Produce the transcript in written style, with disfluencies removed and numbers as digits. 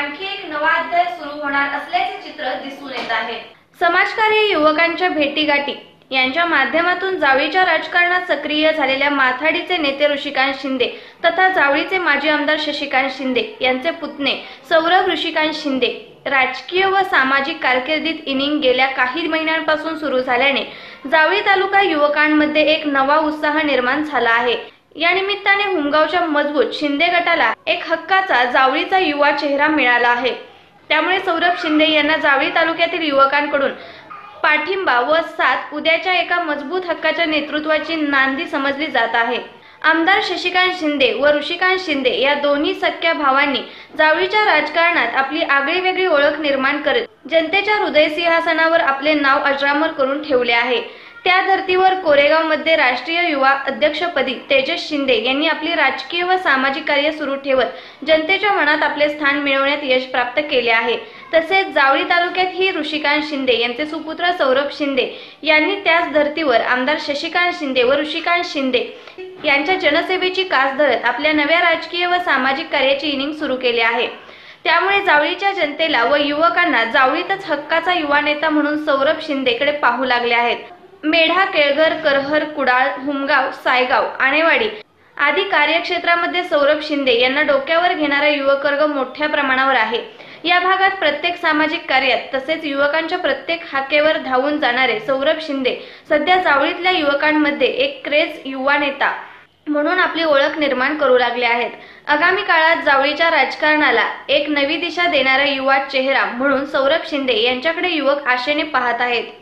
आणखी एक नवा अध्याय सुरू होणार असल्याचे चित्र दिसून येत आहे। समाजकार्य, युवकांच्या भेटीगाठी यांच्या माध्यमातून जावळीच्या राजकारणात सक्रिय झालेल्या माथाडीचे नेते ऋषिकांत शिंदे तथा जावळीचे माजी आमदार शशिकांत शिंदे यांचे पुतणे सौरभ ऋषिकांत शिंदे राजकीय व सामाजिक कारकिर्दीत इनिंग गेल्या काही महिन्यांपासून सुरू झाल्याने जावळी तालुका युवकांमध्ये एक नवा उत्साह निर्माण झाला आहे। या निमित्ताने हुमगावच्या मजबूत शिंदे गटाला एक हक्काचा जावळीचा युवा चेहरा मिळाला आहे। त्यामुळे सौरभ शिंदे यांना जावळी तालुक्यातील युवकांकडून पाठिंबा व साथ उद्याच्या एका मजबूत हक्काच्या नेतृत्वाची नांदी समजली जात आहे। आमदार शशिकांत शिंदे व ऋषिकांत शिंदे या दोन्ही सख्या भावांनी जावळीच्या राजकारणात आपली आगळीवेगळी ओळख निर्माण करत जनतेच्या हृदय सिंहासनावर आपले नाव अजरामर करून ठेवले आहे। त्या धर्तीवर कोरेगावमध्ये राष्ट्रीय युवा अध्यक्षपदी तेजस शिंदे यांनी आपली राजकीय व सामाजिक कार्य सुरू ठेवत जनतेच्या मनात आपले स्थान मिळवण्यात यश प्राप्त केले आहे। तसेच जावळी तालुक्यात ही ऋषिकांत शिंदे यांचे सुपुत्र सौरभ शिंदे यांनी त्याच धर्तीवर आमदार शशिकांत शिंदे व ऋषिकांत शिंदे यांच्या जनसेवेची कास धरत आपल्या नव्या राजकीय व सामाजिक कार्याची इनिंग सुरू केली आहे। त्यामुळे जावळीच्या जनतेला व युवकांना जावळीतच हक्काचा युवा नेता म्हणून सौरभ शिंदेकडे पाहू लागले आहेत। मेढा, केळघर, करहर, कुडाळ, हुमगाव, सायगाव, आणेवाडी आदी कार्यक्षेत्रामध्ये सौरभ शिंदे यांना डोक्यावर घेणारा युवकवर्ग मोठ्या प्रमाणावर आहे। या भागात प्रत्येक सामाजिक कार्यात तसेच युवकांच्या प्रत्येक हाकेवर धावून जाणारे सौरभ शिंदे सध्या जावळीतल्या युवकांमध्ये एक क्रेज युवा नेता म्हणून आपली ओळख निर्माण करू लागले आहेत। आगामी काळात जावळीच्या राजकारणाला एक नवी दिशा देणारा युवा चेहरा म्हणून सौरभ शिंदे यांच्याकडे युवक आशेने पाहत आहेत।